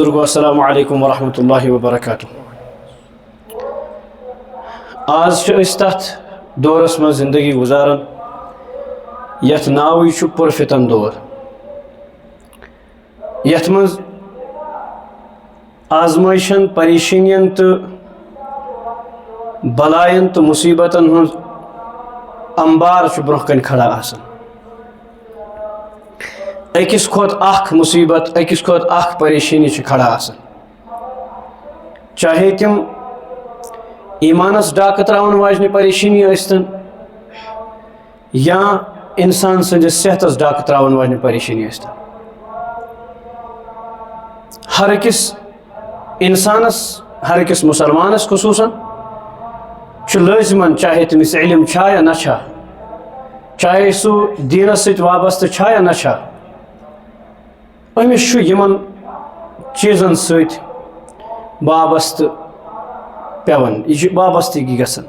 السلام علیکم ورحمۃ اللہ وبرکاتہ. آز تتھ دورس من زندگی گزاران یت ناوی چھ پرفتن دور، یت من آزمائشن پریشانین تو بلائن تو مصیبتن ہن انبار چھ برہ کن کھڑا آسان. اکس کھوت اخ مصیبت اکس کھوت اخ پریشانی چھ کھڑا آسان، چاہے تم ایمانس ڈاکہ تراون واجنہ پریشانی ٲسۍتن یا انسان سندس صحتس ڈاکہ تراون واجنہ پریشانی ٲسۍتن. ہر أکس انسانس، ہر أکس مسلمانس خصوصاً چھ لازمن، چاہے تمس علم چھا یا نہ چھا، چاہے سو دینس ست وابستہ چھا یا نہ چھا، امس یمن چیزن ست وابستہ پیون، یہ وابستگی گژھان.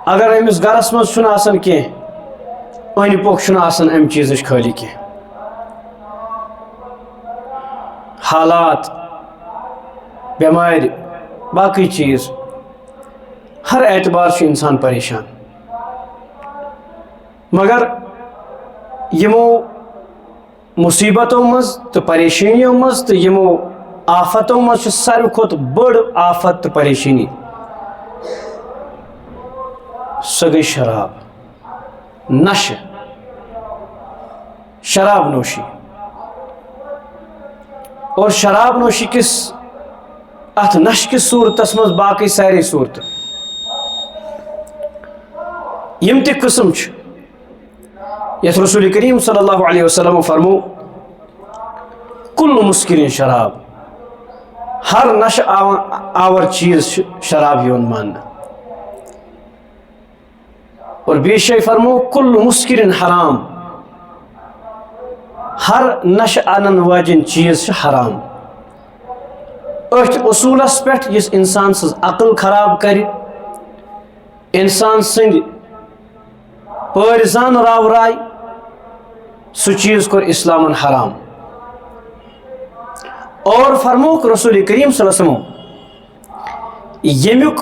اگر امس گرس مز چھُنہٕ آسان کینٛہہ، أنٛدۍ پوٚک چھُنہٕ آسان امہِ چیزٕچ خٲلی کینٛہہ. حالات، بیمارِ، باقی چیز، ہر اعتبار چھُ انسان پریشان. مگر یمو مصیبتوں مز تو پریشانیوں مز تو یمو آفتوں مز چھُ ساروی کھۄتہٕ بٔڑ آفت تو پریشانی سۄ گٔے شراب، نشہ، شراب نوشی. اور شراب نوشی کس ات نشہ کس صورتس مز باقی ساری صورت یم تہ قسم چھ یت رسول کریم صلی اللہ علیہ وسلم فرمو کل مسکرین شراب، ہر نشہ آور چیز شراب یون ماننا. اور بیٚیہِ جایہِ فرمو کل مسکرین حرام، ہر نشہ انن واجن چیز چھ حرام. اتھ اصولس پہ یس انسان سز عقل خراب کر، انسان سند پٲرزان راورائے، سہ چیز کور اسلامن حرام. اور فرموک رسول کریم صلی اللہ علیہ وسلم یمیک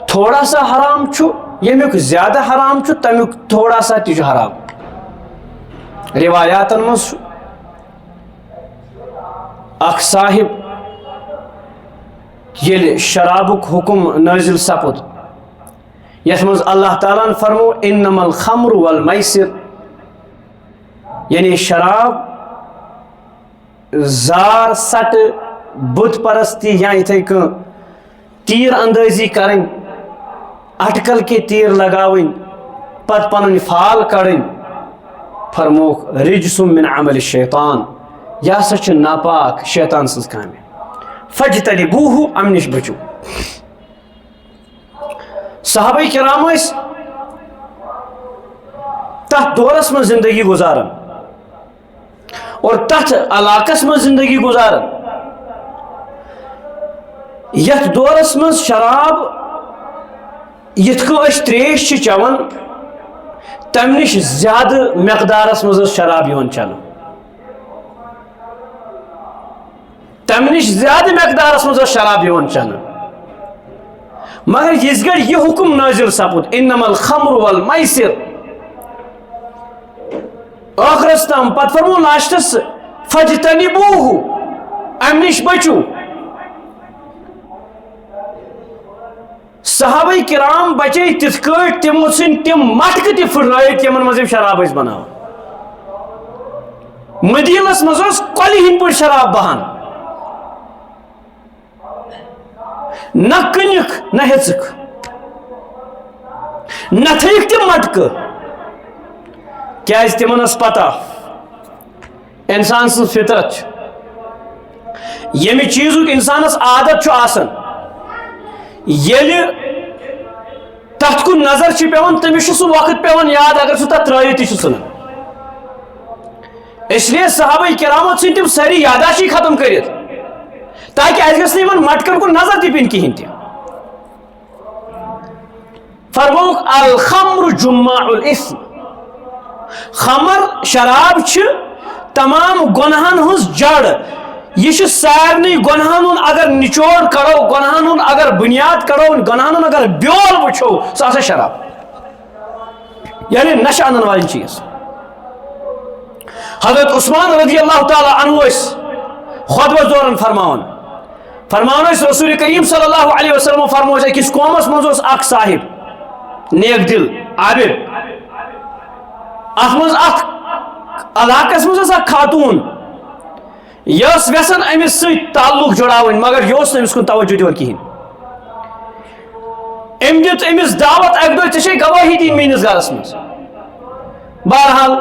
تھوڑا سا حرام چھو، یمیک زیادہ حرام چھو، تمیک تھوڑا سا تہ حرام. روایاتن مز اخ صاحب یل شرابک حکم نازل سپد، یت مز اللہ تعالیٰ فرمو انما الخمر والمیسر، یعنی شراب، زار سٹ، بت پرستی یا اتھے کن تیر اندازی کریں، اٹکل کے تیر لگاویں، پت پنن فال کڑیں. فرموک رجسم من عمل الشیطان، یہ ہسا چھ ناپاک شیطان سز کامہ، فجتنبوہ، ام نش بچو. صحابہ کرام ٲسۍ تتھ دورس من زندگی گزاران اور تتھ علاقس من زندگی گزاران یتھ دورس من شراب یتھ کن أسۍ تریش چھ چوان تمہ نش زیادہ مقدارس مز شراب یوان چلو، تمہ نش زیادہ مقدارس مز شراب یوان چلو. مگر یس گڑ یہ حکم نازل سپد انما الخمر والمیسر آخرس تام، پت فرمو لاسٹس فجتنبوہ، ام نش بچو. صحابہ کرام بچے تتھ کٹ تمو سن تم مٹکہ تہ پھٹرائت یمن مز شراب ٲسۍ بناوان. مدینس مز کۄلہِ ہٕنٛدۍ پٲٹھۍ شراب بہان، نہ کٕنِکھ نہ ہیژٕکھ، نہ تھٲیِکھ تم مٹکہ، کیاز تمن ٲس پتہ انسان سٕنٛز فطرت چھ ییٚمہِ چیٖزُک انسانس عادت چھُ آسان، ییٚلہِ تتھ کُن نظر چھ پیوان تٔمِس چھُ سُہ وقت پیوان یاد اگر سُہ تتھ ترٲیِتھ تہِ چھُ ژھٕنان. اس لیے صحابہ کرامو ژھٕنۍ تِم سٲری یاداشی ختم کٔرِتھ تاکہ اَسہِ گژھِ نہٕ یِمن مٹکن کُن نظر تہِ پینۍ کِہیٖنۍ تہِ. فرموک الخمر جماع الاثم، خمر شراب چھ تمام گناہن ہز جڑ، یہ سارے گناہن اگر نچوڑ کرو گناہن اگر بنیاد کرو گناہن اگر بیول وچھو سا سا شراب یعنی نشہ انن والی چیز. حضرت عثمان رضی اللہ تعالی عنہ خطبہ دوران فرمان رسول کریم صلی اللہ علیہ وسلم فرمو اکس قومس مز اخ صاحب نیک دل عابد ات مز اخ علاقس مز اخ خاتون یس ویسن امس ست تعلق جڑاون مگر یہ امس کن توجہ دون کہین ام دت امس دعوت اک دہ ٹھے گواہی دین میس گرس مز بہرحال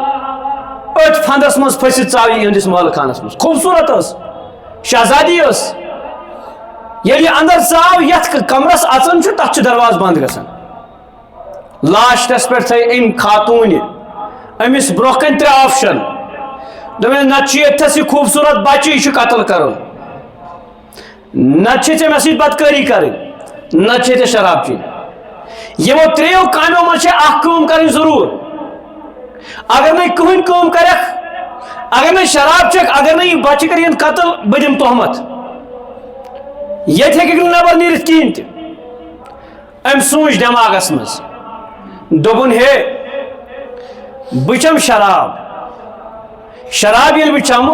ات فندس مز پھست ژاو یہ مال خانس مز خوبصورت شہزادی یلی اندر ژاو یت کمرس اژن تک درواز بند گژھان لاسٹس پہ تھے ام خاتون امس برہ کن ترے آپشن دپن نت یتھس یہ خوبصورت بچہ یہ قتل کرن نت ژے مے سۭتۍ بدکاری کریں نت ژے شراب چین یمو تریو کامیو من اخ کٲم کریں ضرور اگر نئی کہین کٲم کرکھ اگر نئی شراب چیک اگر نئی بچہ کر قتل بہ دم تہمت یت ہیکہ نبر نیرتھ کہین تہ ام سوچ دماغس مز دوپن ہے بہ چم شراب یل بہ چمہ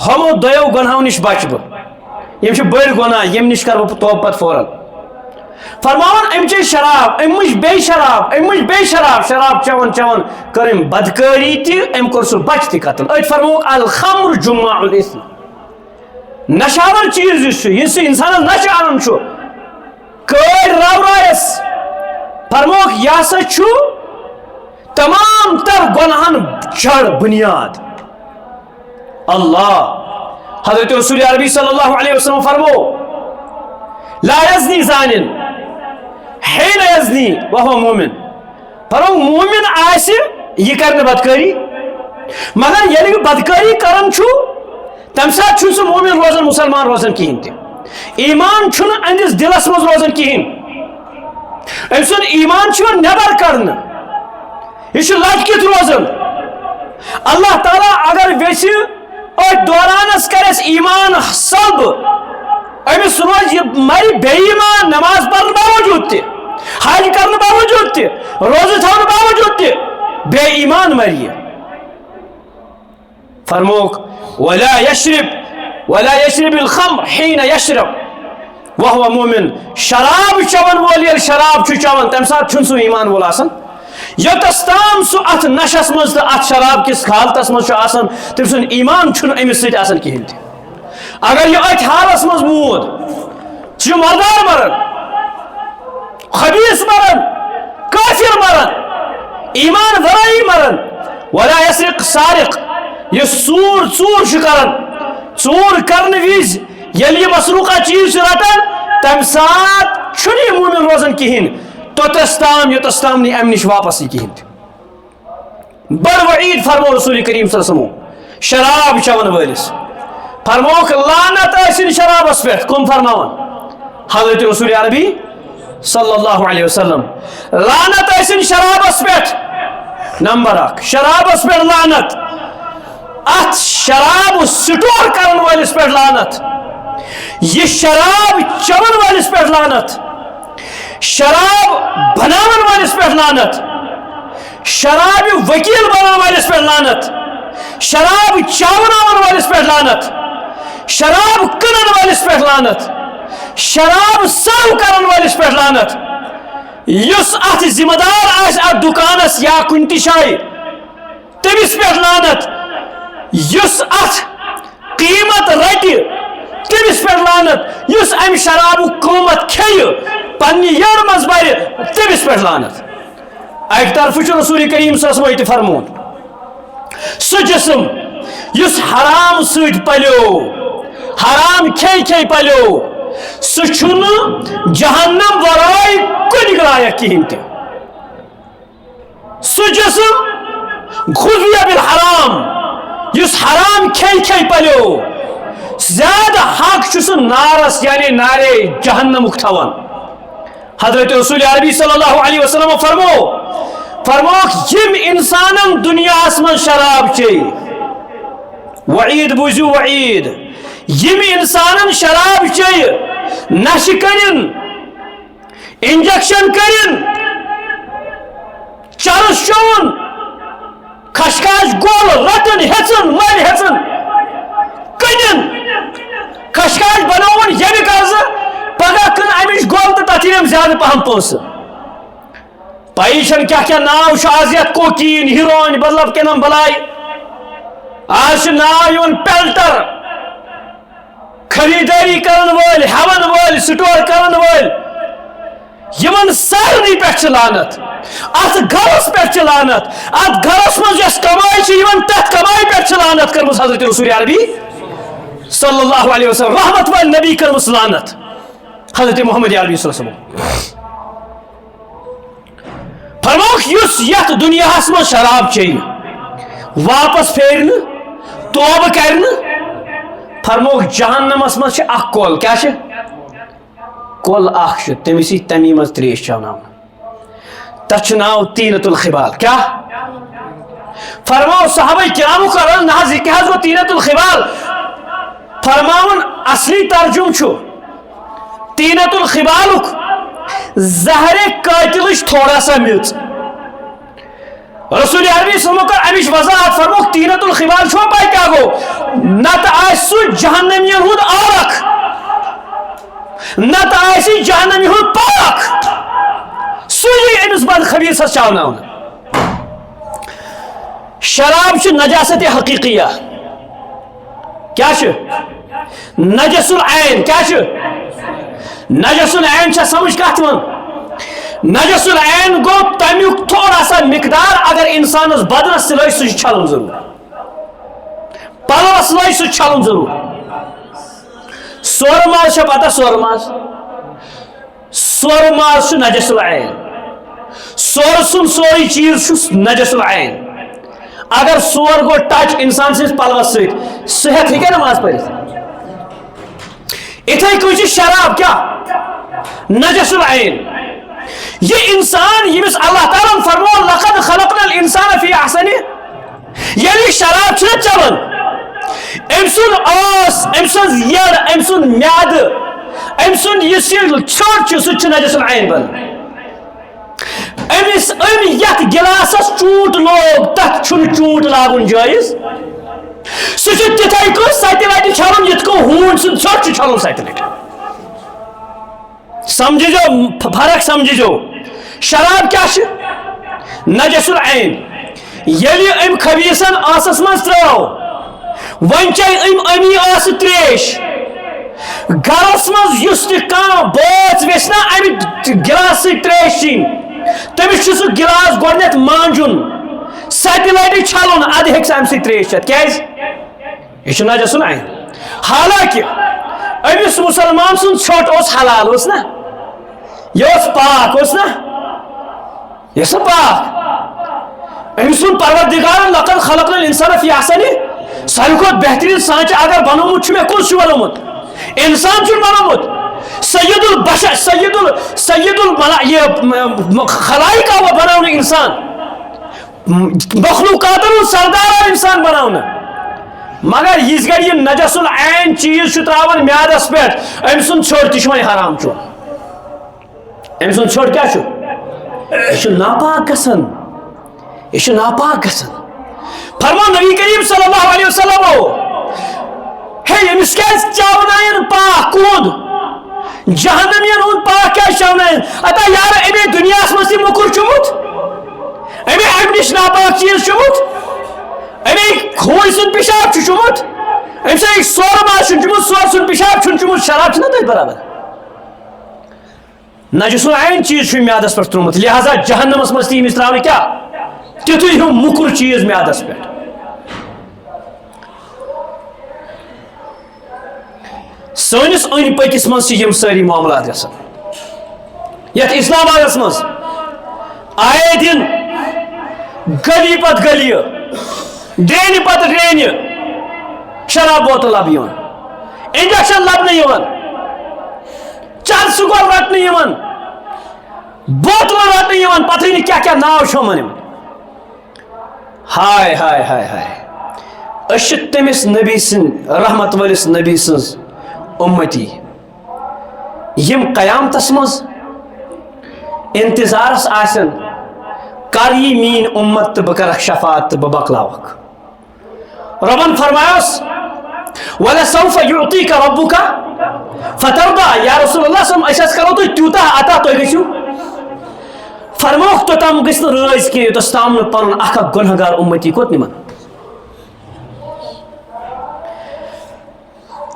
ہمو دیو گناہو نش بچ بہ یم بڑ گناہ یم نش کر بہ توبہ پتہ فوراً فرمان ام چے شراب ام مجھ بے شراب شراب چون کرم بدکاری تی ام کور سو بچ تی قتل ات فرمو الخمر جماع الاثم نشاور چیز یہ انسان نشہ انن چھو کڑ راورایس فرموک یہ سا چھو تمام تر گناہن جڑ بنیاد اللہ. حضرت رسول عربی صلی اللہ علیہ وسلم فرمو لا یزنی زانن حین یزنی وہو مومن فرمو مومن آس یہ کرنے بدکاری مگر یعنی بدکاری کرن چھو تم سات چھو سو مومن روزن مسلمان روزن کہین تہ ایمان چھن اندس دلس مز روزن کہین ام سن ایمان چھو نبر کرن یہ لٹکت روزن اللہ تعالیٰ اگر ویسے اور دورانس کرس ایمان سلب امس روز یہ مر بے ایمان نماز پڑھنے باوجود تہ حج کرنے باوجود تہ روزہ تھاؤن باوجود تہ بے ایمان مریے فرموک ولا يشرب الخمر حين يشرب وهو مؤمن شراب چون وول یل شراب چون تم سات چھن سو ایمان وول آسان یوتس تام سو ات نشس مز تو ات شراب کس حالتس مز آسان تم سن ایمان چھن امس سۭتۍ آسان کہین تہ اگر یہ ات حالس مز مود چھ مردار مرن خبیث مرن کافر مرن ایمان ورائی مرن ولا يسرق سارق یہ ژور کرن ژور کرنے وز یل یہ مسروقہ چیز رٹان تم سات چھن مومن روزن کہین توتس تام یوتس تام نی ام نش واپس کہین بڑ وعید فرمو رسول کریم صلی اللہ علیہ وسلم شراب چون ولس فرموک لعنت ٲسِن شرابس پہ کم فرماون حضرت رسول عربی صلی اللہ علیہ وسلم لعنت ٲسِن شرابس پہ نمبر اخ شرابس پہ لعنت ات شراب سٹور کرن والس پہ لعنت یہ شراب چون والس پہ لعنت شراب بناون والس پہ لعنت شراب وکیل بناون والس پہ لعنت شراب چاوناون والس پہ لعنت شراب کنن والس پہ لعنت شراب سرو کرن والس پہ لعنت یس ات ذمہ دار آس ات دکانس یا کن تہ جائے تمس پہ لعنت یس ات قیمت رٹہ تمس پہ لعنت یس ام شراب قیمت کھیہ پنہ یڑ مز بر تمس پہ لعنت اک طرف رسول کریم صلی اللہ علیہ وسلم فرمون سہ جسم یس حرام سۭتۍ پلیو حرام کھے پلیو سہ چھن جہنم ورائے کن لائق کہین تہ سہ جسم غذی بالحرام یس حرام کھے پلیو زیادہ حق چھ سہ نارس یعنی نارے جہنمک تھوان. حضرت رسول عربی صلی اللہ علیہ وسلم فرموک یم انسانن دنیا من شراب چے وعید بوزو وعید یم انسان شراب چیہ نش کرن انجیکشن کرن چرس چون خشخاش گول رٹن ہیچن مل ہیچن کن خشخاش بناون یمہ قرضہ پگہ کن امچ گول تو تک زیادہ پہم پونسہ پی کیا ناو آز یت کوکین ہیروین بدلب کینم بلائی آج ناو پیلٹر خریداری کرن ول ہیون ول سٹور کرن ول یمن سارنی پہ لانت ات گھرس پہ لانت ات گھرس من یس کمائی تت کمائی پہ لانت کرمس حضرت رسول عربی صلی اللہ علیہ وسلم رحمت وال نبی کرمس لانت حضرت محمد عربی صلی اللہ علیہ وسلم فرموک یس یت دنیا من شراب چیہ واپس پھیرن توبہ کرن فرموک جہنمس من اخ کول کیا کول اخ تمس تمی مز تریش چوناون تچ ناو تینت الخبال کیا فرماو صحابہ کرامو کرن نہ یہ کیا گو تینت الخبال فرماون اصلی ترجم چھو تینت الخبالک زہر قاتلش تھوڑا سا میچ رسول عربی صلی اللہ علیہ وسلم امش وضاحت فرموک تینت الخبال چھو پائی کیا گو نت آسو جہنمین ہود آرک نت آسی جہنمی ہود پاک سوئی امس بد خبیص چاوناون شراب چھ نجاست حقیقیہ کیا نجس العین کیا نجس العین چھ سمجھ کت من نجس العین گو تمیک تھوڑا سا مقدار اگر انسانس بدنس سلائی سہ چھلن ضرور پلوس لائے سہ چھلن ضرور سور ماز پتہ سور ماز سور ماز نجس العین سور سن سوری چیز نجس العین اگر سور گو ٹچ انسان سس پلوس ست صحت ہیکہ نماز پڑھت اتھے کچھ شراب کیا نجس العین یہ انسان یمس اللہ تعالیٰ فرمو لقد خلقنا الانسان فی احسن یعنی شراب چھنا چلن ام سن آس ام سن یر ام سن میاد ام سن یس چھوٹ سہ نجس العین بن امس ام یت گلاسس چوٹ لوگ تک چھن چوٹ لاگن جائز سہ تتھے کن ستہ لٹہ چھلن یت کو ہون سن ژھوٹ چھلن ستہ لٹہ سمجھو فرق سمجھو شراب کیا نجس العین یلی ام خبیصن آسس من ترو ون چی ام امی آس تریش گرس من یس تہ بٲژ ویس نا ام گلاس تریش چین تمس سہ گلاس گۄڈنیتھ مانجن ستہ لٹہ چھلن اد ہیکہ ام سی تریش چیتھ کیاز یہ نجس العین حالانکہ امس مسلمان سن ژھوٹ اس حلال اس نا یہ پاک اس نا یہ سب پاک امس سن پروردگار لقد خلقنا الانسان فی احسن ساروی کھۄتہٕ بہترین سانچہ اگر بنومت مے کس بنومت انسان چھ بنومت سید البشر سید خلائق آو بناون انسان مخلوقاتن سردار انسان بناون مگر یس گھر یہ نجس العین چیز تراون میادس پہ ام سن ژھوٹ تہ وۄنۍ حرام چھ ام سن ژھوٹ کیا یہ ناپاک گژھان یہ ناپاک گژھان فرمان نبی کریم صلی اللہ علیہ وسلم ہے امس کیا چاونائن پاک کود جہنمین ہند پاک کیا چاونائن اتا یار امی دنیا مز تہ مکر چومت امی ام نش ناپاک چیز چومت امی کھوئی سن پیشاب چومت ام سے سور ماز چومت سور سن پیشاب چومت شراب چھنا تھی برابر نجس العین چیز میادس پہ ترومت لہذا جہنمس مز تہ امس تراون کیا تیتھے ہیو مکر چیز میادس پہ سنس ان پکس من یم ساری معاملات گھان یت اسلام آبادس مز آئے دن گلی پت گلی ڈرینہ پت ڈرینہ شراب بوتل لبان انجیکشن لبنہ چند سکول رٹنہ بوتل رٹنہ پتہ کیا ناو شمن ہائے ہائے ہائے ہائے أشد تمس نبی سن رحمت ولس نبی سنز امتی یم قیامتس مز انتظارس آسن کر یہ مین امت تو بہ کرک شفاعت تو بہ بکلاوک ربن فرمایس وَلَسَوْفَ يُعْطِيكَ رَبُّكَ فَتَرْضَى یا رسول اللہ صلی اللہ علیہ وسلم کرو تو تیوتا عطا تو گژھو فرموک تو تم گژھ رٲضۍ کینٛہہ یوتس تام نہٕ پنُن اکھ اکھ گۄنہگار اُمتی کوٚت نِمن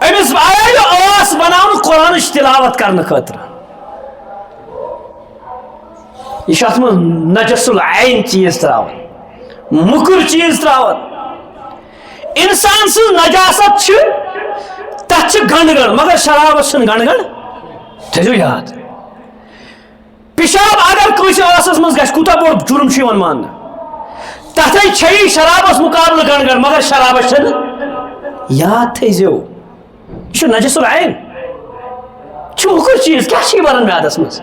أمس آیا یہِ ٲس بناونہٕ قرآنٕچ تلاوت کرنہٕ خٲطرٕ یہ چھُ اتھ منٛز نجس العین چیٖز تراوان مُکُر چیٖز تراوان انسان سٕنٛز نجاست چھِ تتھ چھِ گنڈ گنڈ مگر شرابس چھنہٕ گنڈ گنڈ تھٲیزیو یاد پیشاب اگر کٲنٛسہِ ٲسس منٛز گژھِ کوٗتاہ بوٚڑ جُرم چھُ یِوان ماننہٕ تتھے چھیی شرابس مقابلہٕ گنڈ گنڈ مگر شرابس چھنہٕ یاد تھٲیزیو یہ چھُ نجس العین چھُ مُکُر چیٖز کیٛاہ چھِ یہِ بنان میادس منٛز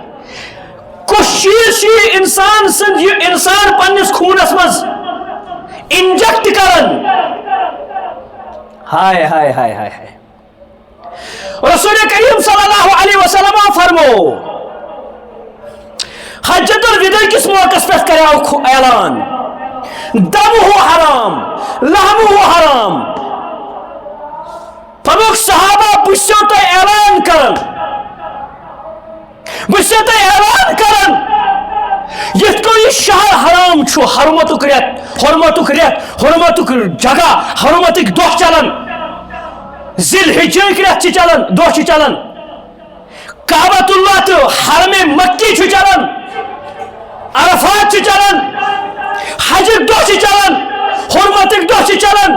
کُس چیٖز چھُ یہِ انسان سٕنٛد یہِ انسان پننِس خوٗنس منٛز انجیکٹ کران ہائے ہائے ہائے ہائے ہائے رسول کریم صلی اللہ علیہ وسلم فرمو حجت الوداع کس موقع پہ کریو اعلان دمہ حرام لحمہ حرام فرموک صحابہ بچو تو اعلان کرن بچو تو اعلان کرن یت کو یہ شہر حرام چھو حرمتک ریت حرمتک جگہ حرمتک دہ چلان ذی الحجہ ریت چلان دہ چلان کعبۃ اللہ تو حرم مکی چلان عرفات چلان حجک دہ چلان حرمتک دہ چلان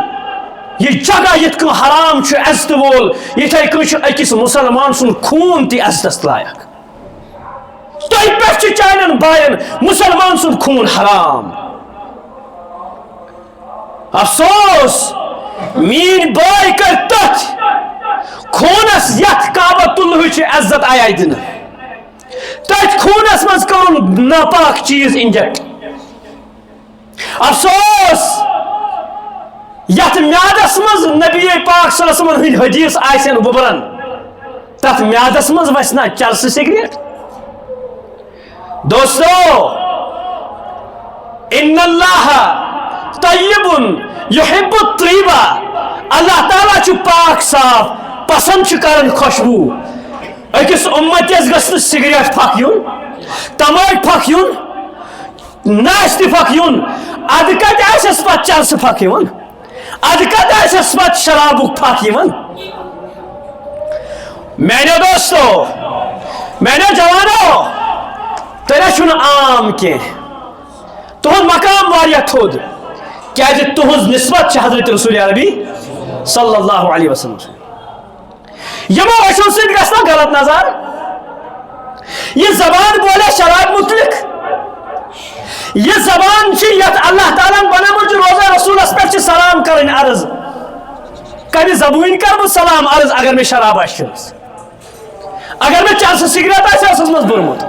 یہ جگہ یت کو حرام عزت وول یتھے کن اکس مسلمان سن خون تی عزتس لائق تھی پہ چانن بائن مسلمان سن خون حرام افسوس مین بائی کر تت خونس یت کعبۃ اللہ عزت آئی دن تت خونس مز کرن ناپاک چیز انجیکٹ افسوس یت میادس مز نبی پاک صلی اللہ علیہ وسلم حدیث آسن وبرن تت میادس مز وسنا چرس سگریٹ دوستو ان اللہ طیب یحب الطیبہ اللہ تعالیٰ چھ پاک صاف پسند کرن خوشبو اکس امتیس گژھِ نہٕ سگریٹ پھکھ یُن تماک پھکھ یُن ناشتہ پھکھ یُن ادٕ کتہِ آسٮ۪س پتہٕ چرسہٕ پھکھ یِوان ادٕ کتہِ آسٮ۪س پتہٕ شرابُک پھکھ یِوان میانیو دوستو میانیو جوانو تیرے چھُنہٕ عام کینٛہہ تُہُنٛد مقام واریاہ تھوٚد کیازِ تُہٕنٛز نسبت چھِ حضرت رسول عربی صلی اللہ علیہ وسلم یمو أچھو سۭتۍ گژھِ نا غلط نظر یہ زبان بولے شراب متعلق یہ زبان چھ یت اللہ تعالیٰ بنامت روزہ رسولس پہ سلام کرن عرض کبھی زبون کر بہ سلام عرض اگر میں شراب آس اگر میں چرس سگریٹ آس مز برمت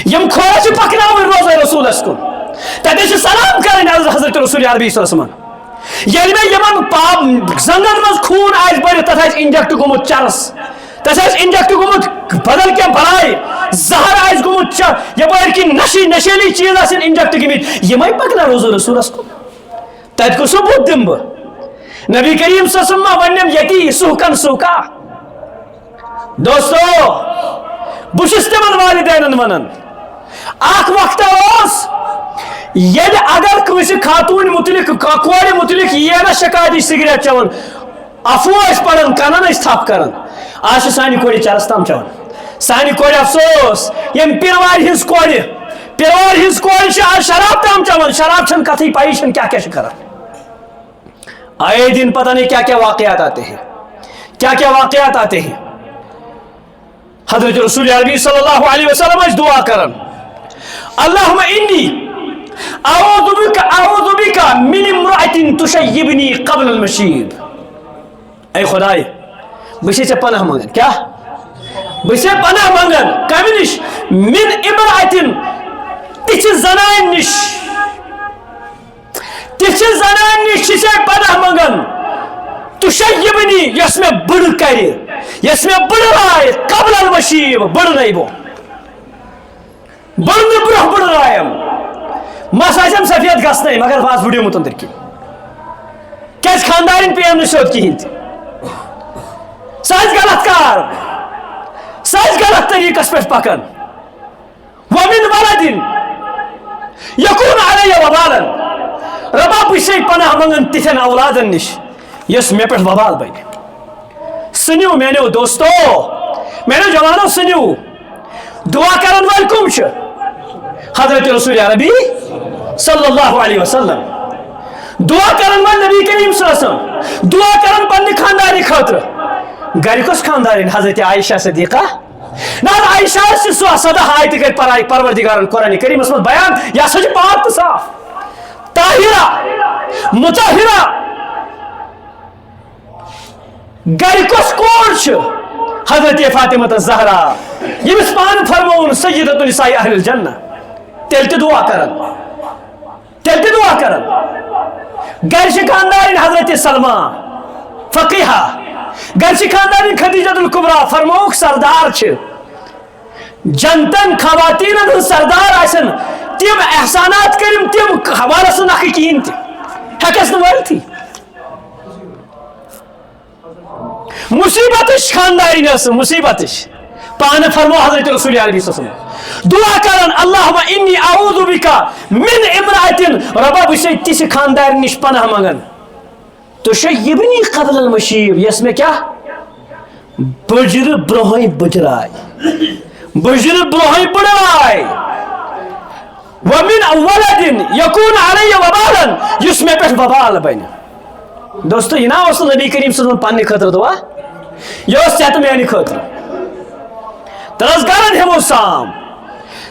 یم کھوج پکناون روزہ رسولس کن تتہ سلام کرن عرض حضرت رسول عربی صلی اللہ علیہ وسلم یل میں یمن پاپ زنگن مز خون آس بڑھ تتھ آس انجیکٹ گومت چرس تس آس انجیکٹ گومت بدل کیا بلائی زہر آس گومت یپر کن نشیلی چیز آسن انجیکٹ گمت یمے پکنا روزہ رسولس کن تت کو ثبوت دم بہ نبی کریم صلی اللہ علیہ وسلم ونم یتی سوکن سوکا دوستو بس تمن والدین ونان اخ وقت یل اگر کنس خاتون متعلق کور متعلق یہ نا شکایت سگریٹ چوان افو پڑان کنن تھپ کران آج سانہ کور چرس تام چوان سانہ کور افسوس یم پیروار ہز کور آج شراب تام چوان شراب چھن کتھی پائی چھن کیا کران آئے دن پتہ نہیں کیا واقعات آتے ہیں حضرت رسول عربی صلی اللہ علیہ وسلم دعا کرن اللہم انی اعوذ بک من امرأة تشیبنی قبل المشیب اے خدای بچے ژے پناہ منگن کیا بچے پناہ منگن کمی نش من امرأة تچ زنان نش تِژھِ زنانہِ نِش چھِ ژےٚ پناہ منٛگان تُشیبنی یۄس مےٚ بٕڑٕ کرِ یۄس مےٚ بٕڑٕ رایہِ قبل المشیب بٕڑنَے بہٕ بٕڑنہٕ برونٛہہ بٕڑٕ رایم مس آسٮ۪م سفید گژھنَے مگر واز بٕڑیومُت أنٛدٕرۍ کِنۍ کیٛازِ خاندارٮ۪ن پیٚیَم نہٕ سیوٚد کِہیٖنۍ تہِ سۄ آسہِ غلط کار سۄ آسہِ غلط طریٖقس پٮ۪ٹھ پکان وَمِن وَلَدِن یَکوٗن عَلَیَّ وَبالًا رۄبا بہٕ چھُسَے پناہ منٛگان تِتھٮ۪ن اولادن نِش یۄس مےٚ پٮ۪ٹھ وبال بنہِ سُنِو میٛانیو دوستو میٛانیو جوانو سُنِو دعا کرن وٲلۍ کٕم چھِ حضرت رسول عربی صلی اللہ علیہ وسلم دعا کرن وٲلۍ نبی کریم صلی اللہ علیہ وسلم دعا کرن پننہِ خاندارِ خٲطرٕ گرِ کۄس خاندارِن حضرت عائشہ صدیقہ نہ عائشہ چھِ سۄ سدا آیتہِ کَرِ پروردگارن قرآنِ کریٖمس منٛز بیان یہِ ہسا چھِ پاک تہٕ صاف طاہرہ مطہرہ گرِ کۄس کور چھِ حضرت فاطمہ زہرا ییٚمِس پانہٕ فرمووُن سیدۃ نساء اہل الجنہ تیٚلہِ تہِ دعا کران گرِ چھِ خاندارِن حضرت سلمہ فقیحہ گرِ چھِ خاندارِن خدیجۃ الکبریٰ فرمووُکھ سردار چھِ جنتن خواتیٖنن ہٕنٛز سردار آسن تِم احسانات کٔرِم تِم حوالس نہٕ نکھٕ کِہیٖنۍ تہِ ہیٚکس نہٕ وٲلتھٕے مصیبتٕچ خاندارِنۍ ٲسۍ مصیبتٕچ پانہٕ فرمو حضرت رسول عربی صلی اللہ علیہ وسلم دعا کران اللہم انی اعوذ بکا من امرأتن ربا بہٕ چھُسَے تِژھِ خاندارِ نِش پناہ منٛگان تُشیبنی قبل المشیب یۄس مےٚ کیٛاہ بٕجرٕ برونٛہٕے بٕجراے ومن ولدن یکون علیہ وبالن یُس مےٚ پٮ۪ٹھ وبال بنہِ دوستو یہِ نا اوس نہٕ نبی کریم صلی اللہ علیہ وسلم پننہِ خٲطرٕ دعا یہِ اوس ژےٚ تہٕ میانہِ خٲطرٕ ترسگارن ہیمو سام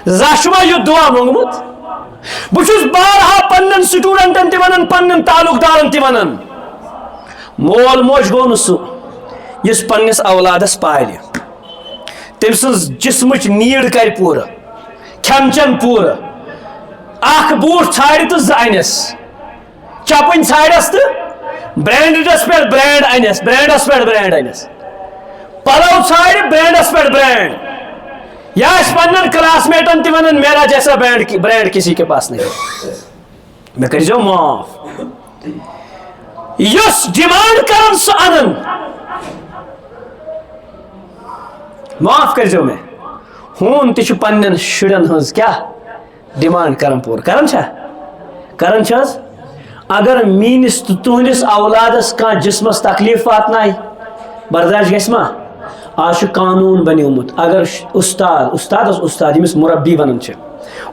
زانٛہہ چھُوا یُتھ دعا موٚنگمُت بہٕ چھُس بارہا پننٮ۪ن سٹوٗڈنٹن تہِ ونان پننٮ۪ن تعلق دارن تہِ ونان مول موج گوٚو نہٕ سُہ یُس پننِس اولادس پالہِ تٔمۍ سٕنٛز جسمٕچ نیٖڈ کرِ پوٗرٕ کھٮ۪ن چٮ۪ن پوٗرٕ اکھ بوٗٹھ ژھانڈِ تہٕ زٕ انٮ۪س چپٕنۍ ژھانڈٮ۪س تہٕ برینڈس پٮ۪ٹھ برینڈ انٮ۪س پلو ژھانڈِ برینڈس پٮ۪ٹھ برینڈ یا آسہِ پننٮ۪ن کلاس میٹن تہِ ونان میرا جیسا برینڈ کسی کے پاس نہیں مےٚ کٔرۍزیو معاف یُس ڈِمانڈ کران سُہ انان معاف کٔرۍزیو مےٚ ہوٗن تہِ چھُ پننٮ۪ن شُرٮ۪ن ہٕنٛز کیٛاہ ڈِمانڈ کران پوٗرٕ کران چھِ حظ اگر میٲنِس تہٕ تُہنٛدِس اولادس کانٛہہ جسمس تکلیٖف واتنایہِ برداش گژھِ ما آز چھُ قانوٗن بنیومُت اگر استاد ییٚمِس مربی ونان چھِ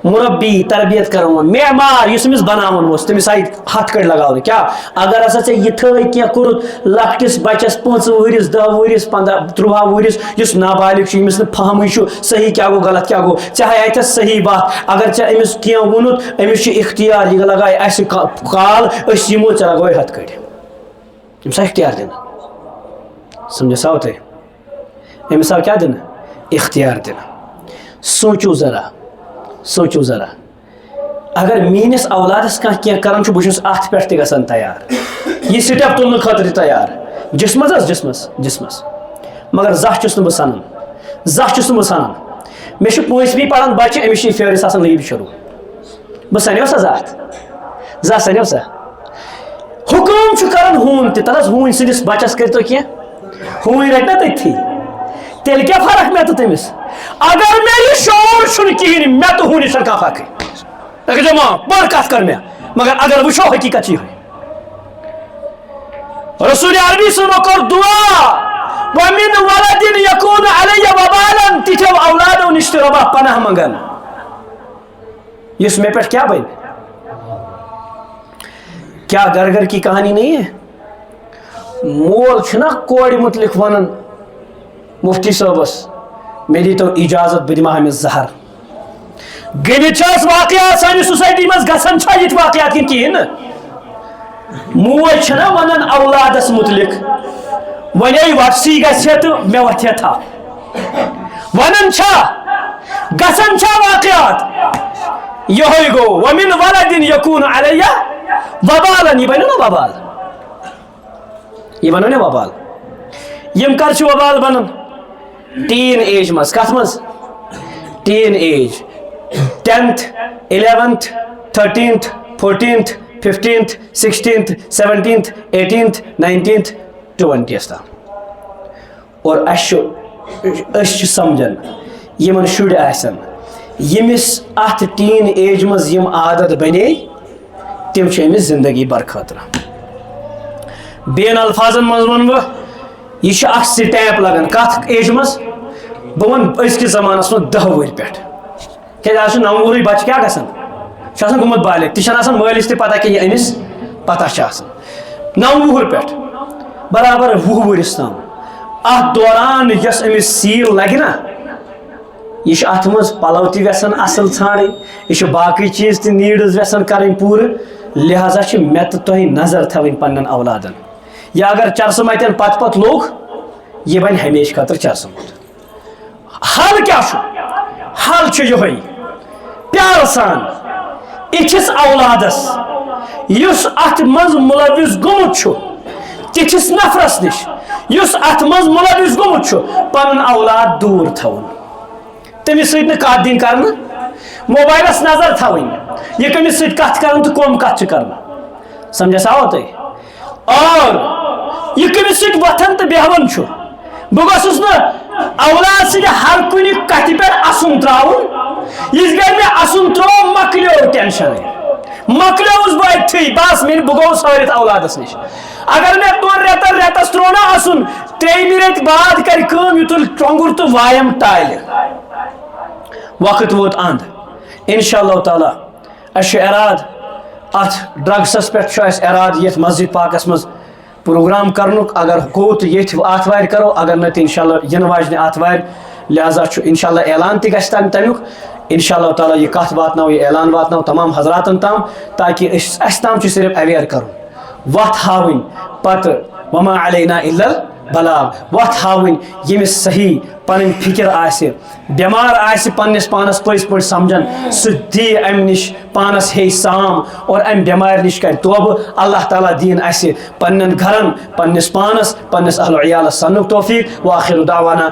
مربی تربیت کران وول معمار یُس أمِس بناوان اوس تٔمِس آیہِ ہتھ کٔٹھۍ لگاونہٕ کیٛاہ اگر ہسا ژےٚ یہِ تھٲے کینٛہہ کوٚرُتھ لۄکٹِس بچس 5 ؤہرِس 10 ؤہرِس 15 13 ؤہرِس یُس نابالغ چھُ ییٚمِس نہٕ فہمٕے چھُ صحیح کیٛاہ گوٚو غلط کیٛاہ گوٚو ژےٚ ہاے اتھس صحیح بات اگر ژےٚ أمِس کینٛہہ ووٚنُتھ أمِس چھُ اختیار یہِ لگایہِ اسہِ کال أسۍ یِمو ژےٚ لگوے ہتھ کٔٹھۍ أمِس آو اختیار دِنہٕ سمجھس آو تۄہہِ أمِس آو کیٛاہ دِنہٕ اختیار دِنہٕ سوٗنٛچِو ذرا اگر میٲنِس اولادس کانٛہہ کینٛہہ کران چھُ بہٕ چھُس اتھ پٮ۪ٹھ تہِ گژھان تیار یہِ سٹیپ تُلنہٕ خٲطرٕ تہِ تیار جسمس مگر زانٛہہ چھُس نہٕ بہٕ سنان مےٚ چھُ 5وی پران بچہِ أمِس چھِ فیورِس آسان لٔگِتھ شروٗع بہٕ سنیو سا زانٛہہ سنیو سا حُکم چھُ کران ہوٗن تہِ تَلہٕ حظ ہوٗنۍ سٕنٛدِس بچس کٔرۍتو کینٛہہ ہوٗنۍ رٹہِ نا تٔتھی تیٚلہِ کیٛاہ فرق مےٚ تہٕ تٔمِس اگر مےٚ یہِ شعوٗر چھُنہٕ کِہیٖنۍ مےٚ تہٕ ہوٗنِس چھنہٕ کانٛہہ فرقٕے بٔڑ کتھ کر مےٚ مگر اگر وٕچھو حقیٖقت چھِ یِہوٚے رسول عربی صٲبو کوٚر دعا وَمِن وَلَدٍ یَکوٗنُ عَلَیَّ وَبالًا تِتھیو اولادو نِش تہِ رۄبا پناہ منٛگان یُس مےٚ پٮ۪ٹھ کیٛاہ بنہِ کیا گھر کی کہانی نہیں ہے مول چھُنا کورِ متعلق ونان مفتی صٲبس مےٚ دیٖتو اجازت بہٕ دِمہٕ ہا أمِس زہر گٔنِتھ چھِ اَسہِ واقعات سانہِ سوسایٹی منٛز گژھان چھا یِتھ واقعات کِنہٕ کِہیٖنۍ نہٕ موج چھَنا ونان اولادس متعلق وۄنۍ وٹسٕے گژھِ تہٕ مےٚ وتھِ تھپھ ونان چھا گژھان چھا واقعات یِہوٚے گوٚو وَمِن وَلَدٍ یَکوٗنُ عَلَیَّ وبالن یہ بنو نا وبال یہ بنو نا وبال یم کر چھ وبال بنن ٹین ایج مز کت مز teen age 10th 11th 13th 14th 15th 16th 17th 18th 19th 20th تام اور اس سمجھن یمن شُرۍ آسن یمس ات ٹین ایج مز یم عادت بنے تم چھ امس زندگی بر خاطر بین الفاظن مز ون بہ یہ اخ سٹیپ لگان کت ایج مز بہ ون ازکس زمانس مز 10 وری پہ کہ آج 9 وری بچہ کیا گھن گومت بالغ تہ مالس تہ پتہ کہ یہ امس پتہ 9 وہر پہ برابر 20 ورس تام ات دوران یس امس سیل لگہ نا یہ ات مز پلو تہ ویسان اصل ژھانڈن یہ باقی چیز تہ نیڈز ویسان کریں پور لہذا مے تو تہ نظر تھوین پنن اولادن یا اگر چرسہ متن پت لوگ یہ بن ہمیشہ خاطر چرسہ مت حل کیا حل یہ پیار سان اکس اولادس اس ات مز ملوث گومت تتھس نفرس نش اس ات مز ملوث گومت پن اولاد دور تھون تمس ست کت دن کر موبائلس نظر تھوین یہ کمس ست کت کر تو کم کت کرنا سمجھس آو تھی اور یہ کمس ست وتھان تو بیہوان بہ گوسس نا اولاد ست ہر کن کت پہ اسن تراؤن اس گھر میں اسن ترو مکلیو ٹینشن مکلیوس بہ اتھی بس میری بہ گوس ہٲرِتھ اولادس نش اگر میں دون ریتس ترو نا اسن 3 ریت بعد کر کٲم یہ تل ٹونگر تو وایم ٹالہِ وقت ووت اند انشاءاللہ تعالی اس اراد ات ڈرگسس پہ اراد یہ مسجد پاکس مز پروگرام کرنک اگر گو تو یہ آتوار کرو اگر نت انشاءاللہ ین واجنہ آتوار لہذا انشاءاللہ اعلان تہ گژھِ تمیک انشاءاللہ تعالی یہ کت واتنو یہ اعلان واتنو تمام حضراتن تام تاکہ اس تام صرف اویئر کرن وت ہاوٕنۍ پتہ وما علینا الا البلاغ وت ہاوٕنۍ ییٚمِس صحیح پنن فکر آسہِ بیمار آسہِ پننس پانس پٔزۍ پٲٹھۍ سمجھان سُہ دی امہِ نش پانس ہے سام اور امہِ بٮ۪مارِ نش کرِ توبہ اللہ تعالیٰ دین اسہِ پننٮ۪ن گھرن پننس پانس پننس اہل و عیالس سنُک توفیق وآخر دعوانا